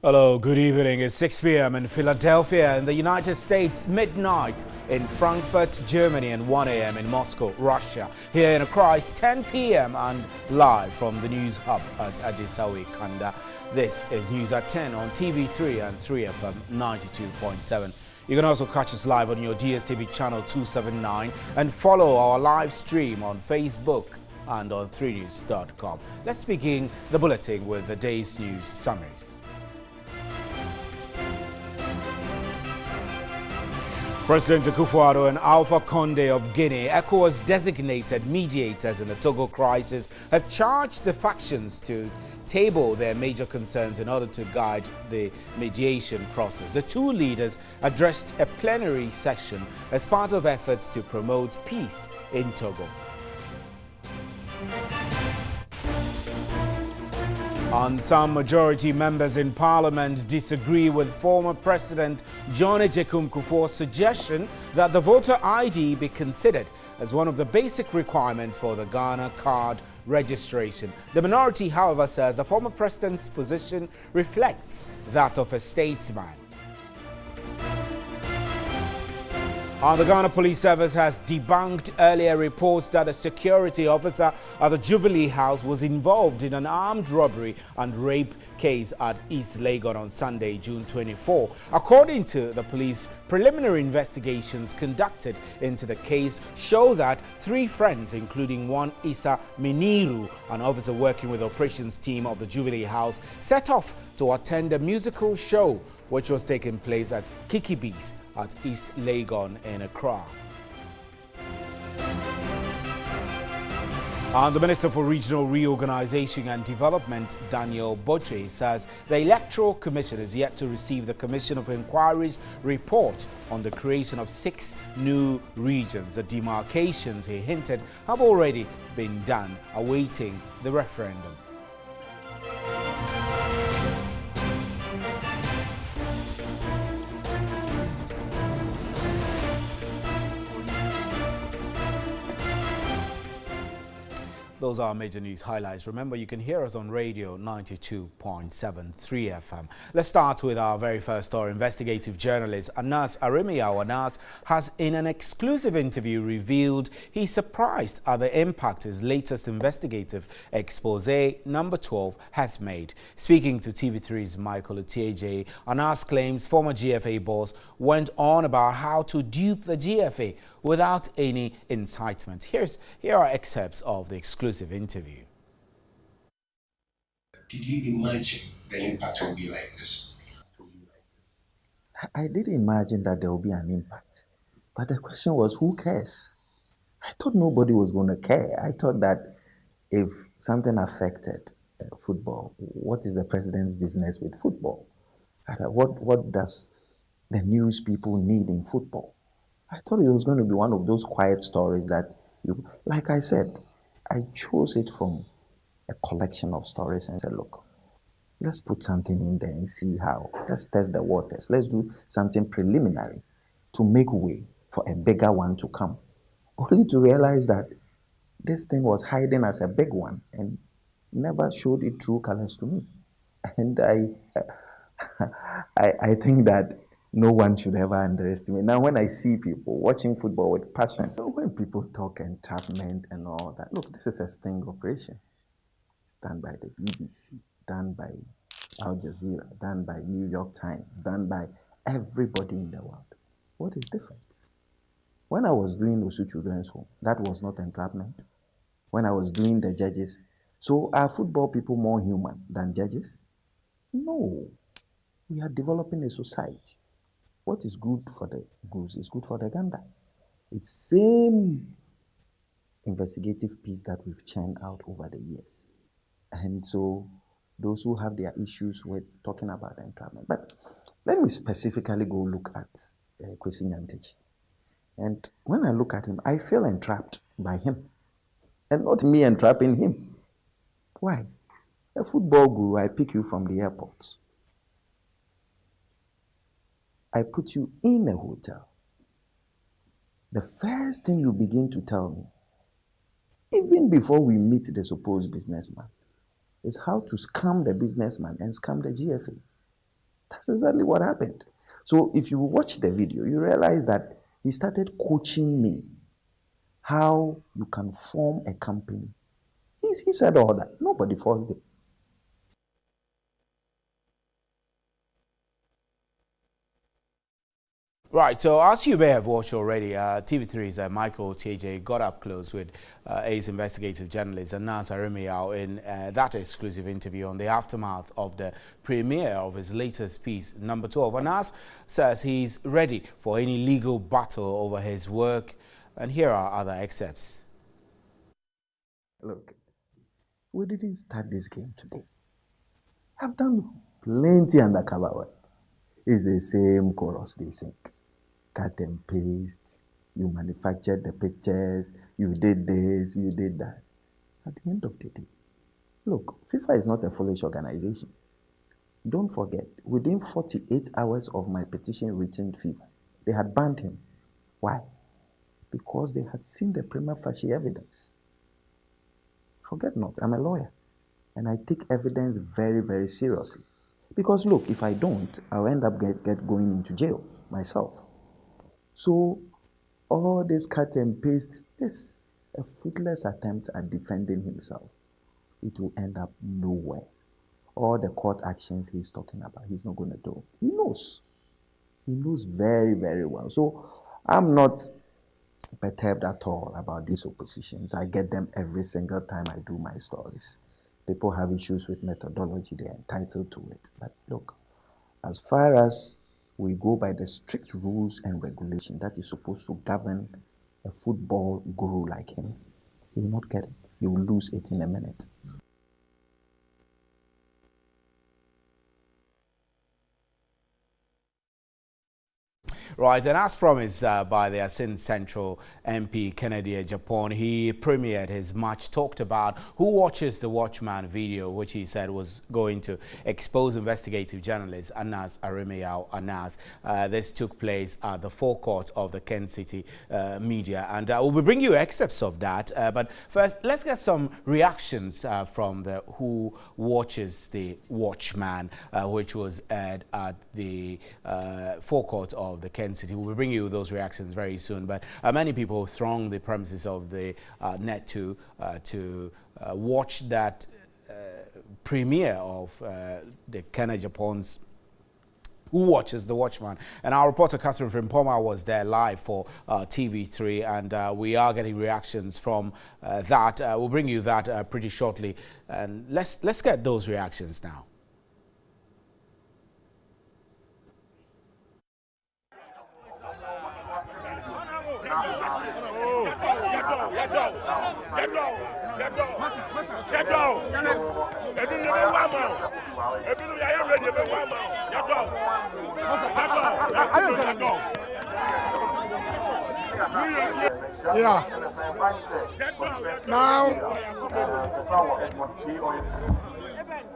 Hello, good evening. It's 6 p.m. in Philadelphia in the United States, midnight in Frankfurt, Germany, and 1 a.m. in Moscow, Russia. Here in Accra, it's 10 p.m. and live from the News Hub at Adisawe, Kanda. This is News at 10 on TV3 and 3FM 92.7. You can also catch us live on your DSTV channel 279 and follow our live stream on Facebook and on 3news.com. Let's begin the bulletin with the day's news summaries. President Akufo-Addo and Alpha Conde of Guinea, ECOWAS designated mediators in the Togo crisis, have charged the factions to table their major concerns in order to guide the mediation process. The two leaders addressed a plenary session as part of efforts to promote peace in Togo. And some majority members in Parliament disagree with former President John Agyekum Kufuor's suggestion that the voter ID be considered as one of the basic requirements for the Ghana card registration. The minority, however, says the former president's position reflects that of a statesman. And the Ghana Police Service has debunked earlier reports that a security officer at the Jubilee House was involved in an armed robbery and rape case at East Legon on Sunday, June 24. According to the police, preliminary investigations conducted into the case show that three friends, including one Issa Miniru, an officer working with the operations team of the Jubilee House, set off to attend a musical show which was taking place at Kikibees at East Legon in Accra. And the Minister for Regional Reorganization and Development, Daniel Botre, says the Electoral Commission is yet to receive the Commission of Inquiry's report on the creation of 6 new regions. The demarcations, he hinted, have already been done, awaiting the referendum. Those are our major news highlights. Remember, you can hear us on radio 92.73 FM. Let's start with our very first story. Investigative journalist Anas Arimiyahu Anas has, in an exclusive interview, revealed he's surprised at the impact his latest investigative expose, number 12, has made. Speaking to TV3's Michael Otieje, Anas claims former GFA boss went on about how to dupe the GFA without any incitement. Here are excerpts of the exclusive interview. Did you imagine the impact will be like this? I did imagine that there will be an impact. But the question was, who cares? I thought nobody was going to care. I thought that if something affected football, what is the president's business with football? What does the news people need in football? I thought it was going to be one of those quiet stories that, like I said, I chose it from a collection of stories and said, look, let's put something in there and see how. Let's test the waters. Let's do something preliminary to make way for a bigger one to come. Only to realize that this thing was hiding as a big one and never showed its true colors to me. And I think that no one should ever underestimate. Now, when I see people watching football with passion, when people talk entrapment and all that, look, this is a sting operation. It's done by the BBC, done by Al Jazeera, done by New York Times, done by everybody in the world. What is different? When I was doing Osu Children's Home, that was not entrapment. When I was doing the judges, so are football people more human than judges? No. We are developing a society. What is good for the goose is good for the gander. It's same investigative piece that we've churned out over the years. And so those who have their issues with talking about entrapment. But let me specifically go look at Kwesi Nyantakyi. And when I look at him, I feel entrapped by him. And not me entrapping him. Why? A football guru, I pick you from the airport. I put you in a hotel. The first thing you begin to tell me, even before we meet the supposed businessman, is how to scam the businessman and scam the GFA. That's exactly what happened. So if you watch the video, you realize that he started coaching me how you can form a company. He said all that. Nobody forced him. Right, so as you may have watched already, TV3's Michael TJ got up close with A's investigative journalist Anas Arimiao in that exclusive interview on the aftermath of the premiere of his latest piece, number 12. Anas says he's ready for any legal battle over his work, and here are other excerpts. Look, we didn't start this game today. I've done plenty undercover work. It's the same chorus they sing. Cut and paste, you manufactured the pictures, you did this, you did that. At the end of the day, look, FIFA is not a foolish organization. Don't forget, within 48 hours of my petition reaching FIFA, they had banned him. Why? Because they had seen the prima facie evidence. Forget not, I'm a lawyer, and I take evidence very, very seriously. Because look, if I don't, I'll end up going into jail myself. So all this cut and paste is a fruitless attempt at defending himself. It will end up nowhere. All the court actions he's talking about, he's not going to do. He knows. He knows very, very well. So I'm not perturbed at all about these oppositions. I get them every single time I do my stories. People have issues with methodology, they're entitled to it. But look, as far as we go by the strict rules and regulation that is supposed to govern a football guru like him, he will not get it. He will lose it in a minute. Right, and as promised by the Asin Central MP Kennedy Japan, he premiered his much talked about Who Watches the Watchman video, which he said was going to expose investigative journalist Anas Arimiao Anas. This took place at the forecourt of the Kent City media, and we'll bring you excerpts of that. But first, let's get some reactions from the Who Watches the Watchman, which was aired at the forecourt of the Kent City. We'll bring you those reactions very soon, but many people thronged the premises of the Net2 to watch that premiere of the Kennedy Japan's Who Watches the Watchman. And our reporter Catherine Frimpoma was there live for TV3, and we are getting reactions from that. We'll bring you that pretty shortly, and let's get those reactions now. Yeah. Now,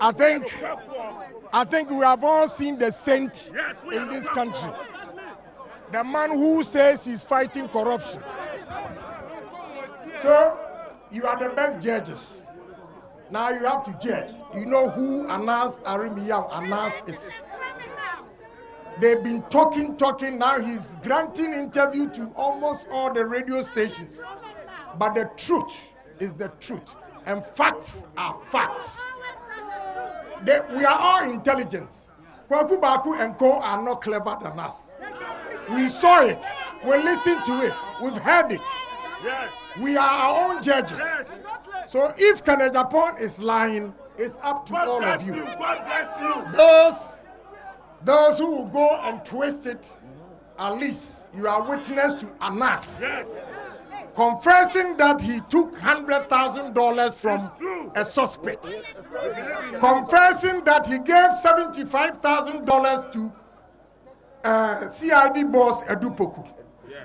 I think we have all seen the saint in this country. The man who says he's fighting corruption. So, you are the best judges. Now you have to judge. You know who Anas Arimiao Anas is. They've been talking. Now he's granting interview to almost all the radio stations. But the truth is the truth. And facts are facts. We are all intelligent. Kwaku Baku and Co are not clever than us. We saw it. We listened to it. We've heard it. Yes. We are our own judges. Yes. So if Kennedy Japan is lying, it's up to all of you. God bless you. Those who will go and twist it, at least you are witness to Anas. Yes. Confessing that he took $100,000 from a suspect. Confessing that he gave $75,000 to CID boss Edupoku.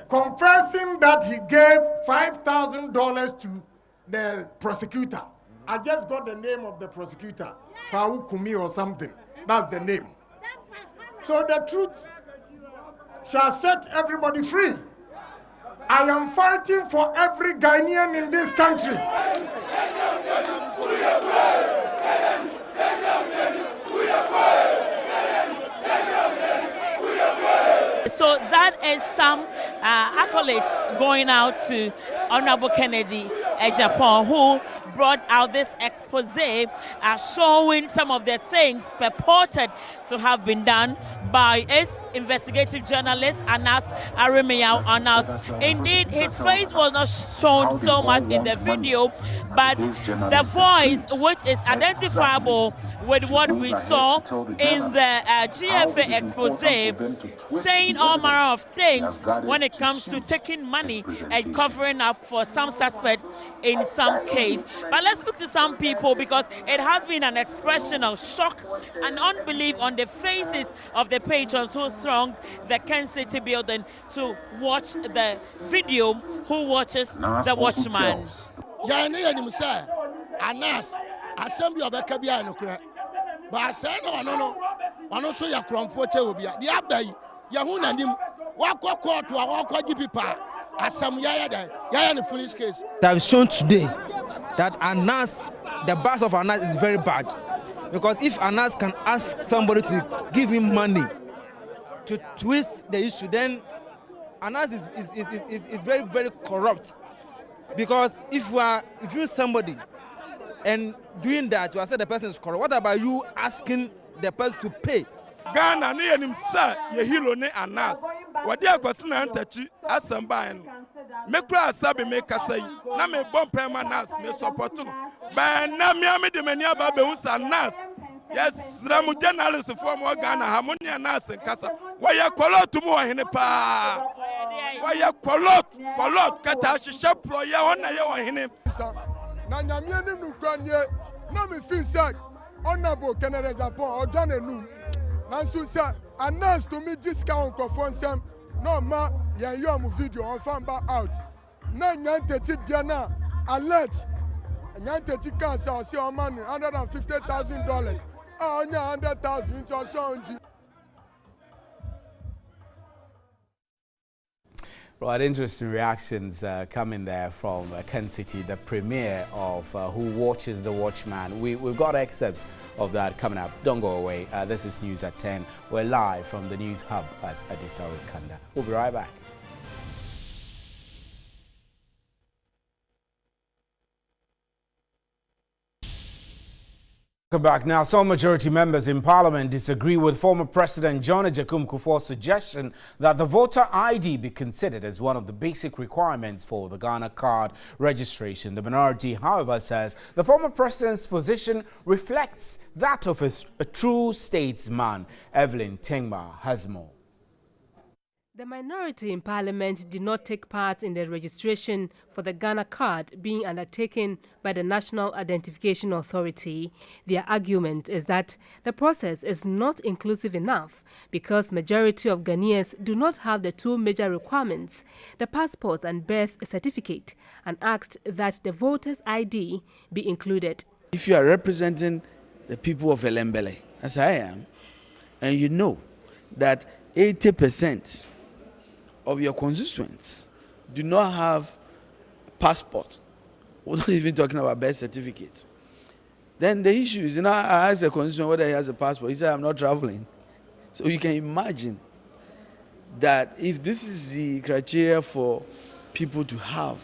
Confessing that he gave $5,000 to the prosecutor. I just got the name of the prosecutor, Pau Kumi or something. That's the name. So the truth shall set everybody free. I am fighting for every Ghanaian in this country. So that is some accolades going out to Honorable Kennedy Japan, who brought out this expose showing some of the things purported to have been done by his investigative journalist Anas Arimiyao Anas. Indeed, his face was not shown so much in the video, but the voice, which is identifiable with what we saw in the GFA expose, saying all manner of things when it comes to taking money and covering up for some suspect in some case. But let's speak to some people, because it has been an expression of shock and unbelief on the faces of the patrons who thronged the Ken City building to watch the video, who watches the watchman. Anas, assembly of Ekabia no kra. But I say no, so ya kromfoche obia. The abai, Yahuna nim, wakwa court to a wakwa gipipa. Asam yaya in the Finnish case. They have shown today that Anas, the boss of Anas is very bad. Because if Anas can ask somebody to give him money to twist the issue, then Anas is very, very corrupt. Because if you're somebody and doing that, you are saying the person is corrupt, what about you asking the person to pay? Ghana ni NEWSAT ye hero ne Anas. Wadi akwasina antachi asamba no. Me kura asabe me kasa yi. Na me bom pema Anas me support no. Ba na me ame de mani aba be hu Anas. Yes, ramu journalist for mo Ghana harmony Anas nkasa. Wa ya kolot mu ohene pa. Wa ya kolot kata hihye pro ya wona ye ohene. Na nyamie nim no kwanye na me feel say Honorable Kennedy Japan or John Enu. Nansu say Anas to me discount confirm some no ma yan yom video on fan ba out. Na nyan teti dia na alert. Nyan teti can say o man $150,000. Ah onya 100,000 into sonji. Right, interesting reactions coming there from Ken City, the premier of Who Watches the Watchman. We've got excerpts of that coming up. Don't go away. This is News at 10. We're live from the News Hub at Adisawe Kanda. We'll be right back. Welcome back. Now, some majority members in Parliament disagree with former President John Agyekum Kufuor's suggestion that the voter ID be considered as one of the basic requirements for the Ghana card registration. The minority, however, says the former president's position reflects that of a true statesman. Evelyn Tengma has more. The minority in Parliament did not take part in the registration for the Ghana card being undertaken by the National Identification Authority. Their argument is that the process is not inclusive enough because majority of Ghanaians do not have the two major requirements, the passport and birth certificate, and asked that the voter's ID be included. If you are representing the people of Elembele, as I am, and you know that 80% of your constituents do not have passport, we're not even talking about birth certificate, then the issue is, I ask a constituent whether he has a passport. He said, I'm not traveling. So you can imagine that if this is the criteria for people to have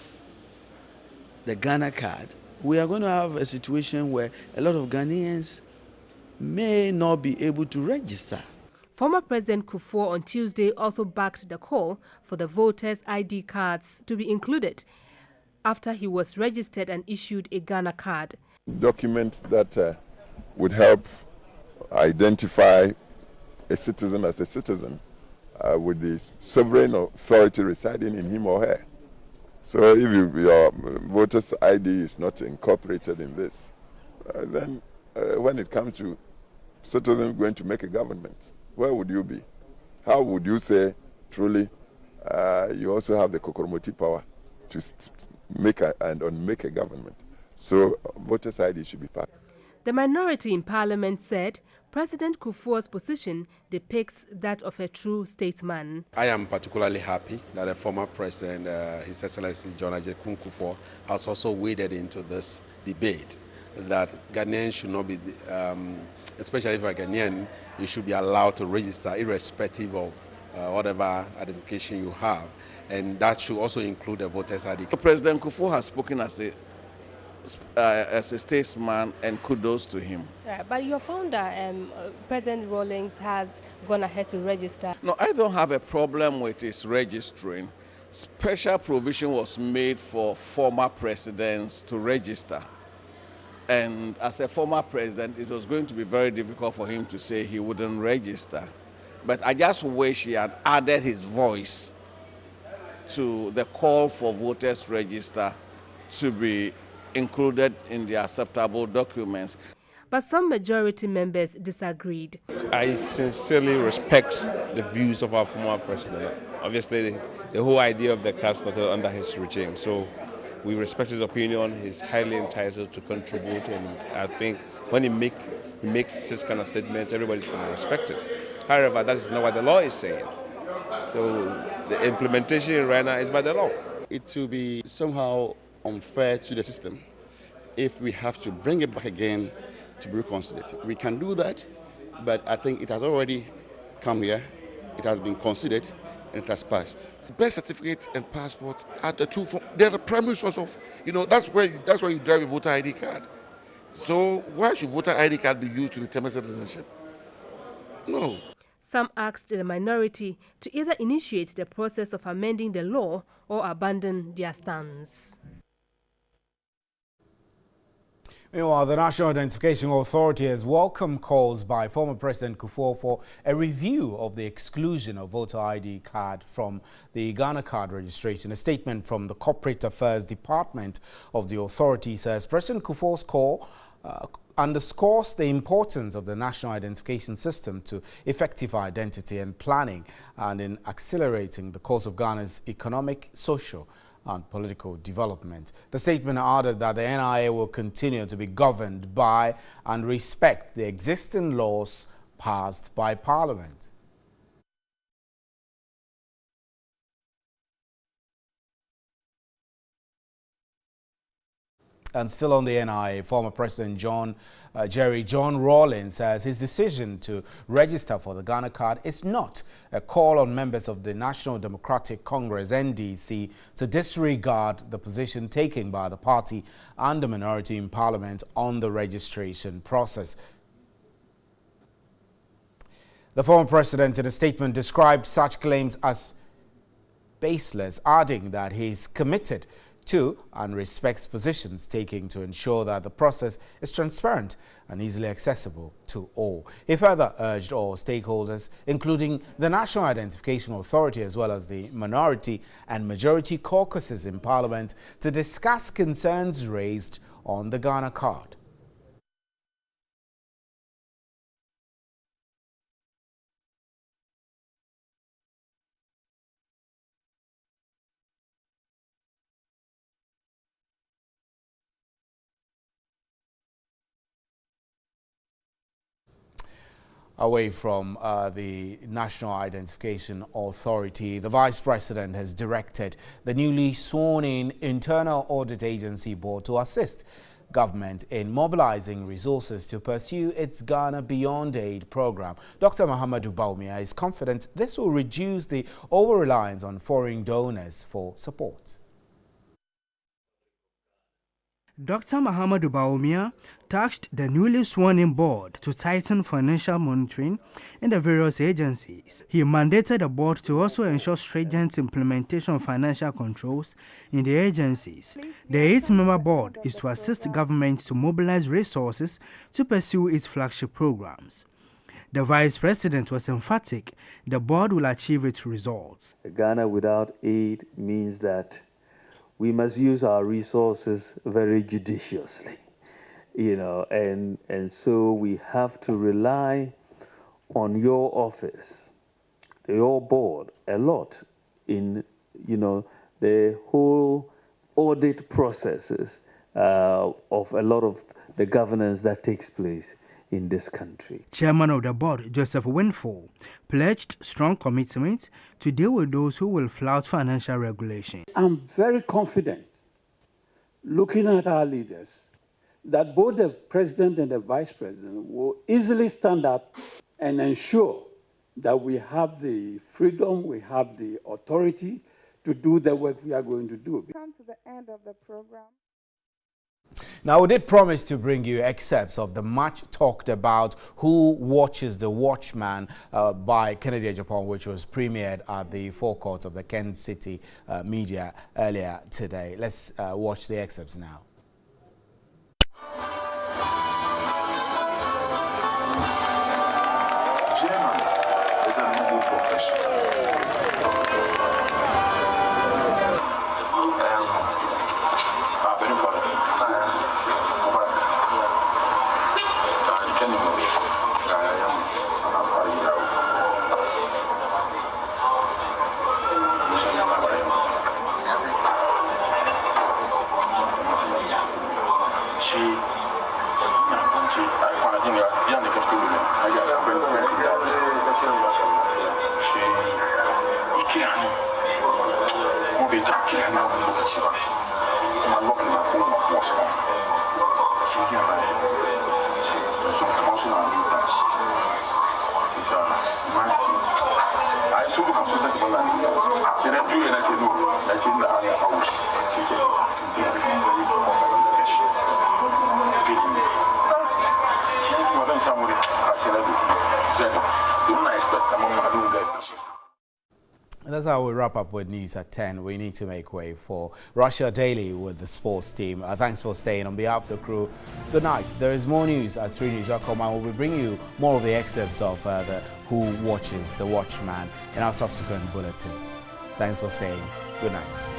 the Ghana card, we are going to have a situation where a lot of Ghanaians may not be able to register. Former President Kufuor on Tuesday also backed the call for the voters' ID cards to be included after he was registered and issued a Ghana card. Document that would help identify a citizen as a citizen with the sovereign authority residing in him or her. So if your voter's ID is not incorporated in this, then when it comes to citizens going to make a government, where would you be? How would you say, truly, you also have the Kokoromoti power to make a government? So voters' ID should be part. The minority in Parliament said President Kufuor's position depicts that of a true statesman. I am particularly happy that the former president, His Excellency John Agyekum Kufuor, has also waded into this debate that Ghanaians should not be, especially if a Ghanaian, you should be allowed to register irrespective of whatever identification you have, and that should also include the voter's ID. President Kufuor has spoken as a statesman, and kudos to him. Right, but your founder, President Rawlings, has gone ahead to register. No, I don't have a problem with his registering. Special provision was made for former presidents to register. And as a former president, it was going to be very difficult for him to say he wouldn't register. But I just wish he had added his voice to the call for voters register to be included in the acceptable documents. But some majority members disagreed. I sincerely respect the views of our former president. Obviously, the whole idea of the card started under his regime. So we respect his opinion. He's highly entitled to contribute. And I think when he makes this kind of statement, everybody's going to respect it. However, that is not what the law is saying. So the implementation right now is by the law. It will be somehow unfair to the system if we have to bring it back again to be reconsidered. We can do that, but I think it has already come here, it has been considered, and it has passed. Birth certificate and passport are the two. They're the primary source of, that's where you drive a voter ID card. So why should voter ID card be used to determine citizenship? No. Some asked the minority to either initiate the process of amending the law or abandon their stance. Meanwhile, the National Identification Authority has welcomed calls by former President Kufuor for a review of the exclusion of voter ID card from the Ghana card registration. A statement from the Corporate Affairs Department of the authority says President Kufuor's call underscores the importance of the national identification system to effective identity and planning and in accelerating the course of Ghana's economic, social and political development. The statement added that the NIA will continue to be governed by and respect the existing laws passed by Parliament. And still on the NIA, former President John Rawlings says his decision to register for the Ghana card is not a call on members of the National Democratic Congress, NDC, to disregard the position taken by the party and the minority in Parliament on the registration process. The former president in a statement described such claims as baseless, adding that he is committed to and respects positions taken to ensure that the process is transparent and easily accessible to all. He further urged all stakeholders, including the National Identification Authority as well as the minority and majority caucuses in Parliament, to discuss concerns raised on the Ghana card. Away from the National Identification Authority, the Vice President has directed the newly sworn-in Internal Audit Agency Board to assist government in mobilizing resources to pursue its Ghana Beyond Aid program. Dr. Mahamadou Bawumia is confident this will reduce the over-reliance on foreign donors for support. Dr. Mahamadou Bawumia tasked the newly sworn-in board to tighten financial monitoring in the various agencies. He mandated the board to also ensure stringent implementation of financial controls in the agencies. The 8-member board is to assist government to mobilize resources to pursue its flagship programs. The vice president was emphatic the board will achieve its results. Ghana without aid means that we must use our resources very judiciously, and so we have to rely on your office, your board, a lot in, the whole audit processes of a lot of the governance that takes place in this country. Chairman of the board, Joseph Winfall, pledged strong commitment to deal with those who will flout financial regulation. I'm very confident, looking at our leaders, that both the president and the vice president will easily stand up and ensure that we have the freedom, we have the authority to do the work we are going to do. Come to the end of the program. Now, we did promise to bring you excerpts of the much talked about Who Watches the Watchman by Kennedy Ejapong, which was premiered at the forecourt of the Kent City media earlier today. Let's watch the excerpts now. Journalism is a noble profession. And that's how we wrap up with News at 10. We need to make way for Russia Daily with the sports team. Thanks for staying. On behalf of the crew, good night. There is more news at 3news.com, and we'll be bringing you more of the excerpts of the Who Watches the Watchman in our subsequent bulletins. Thanks for staying. Good night.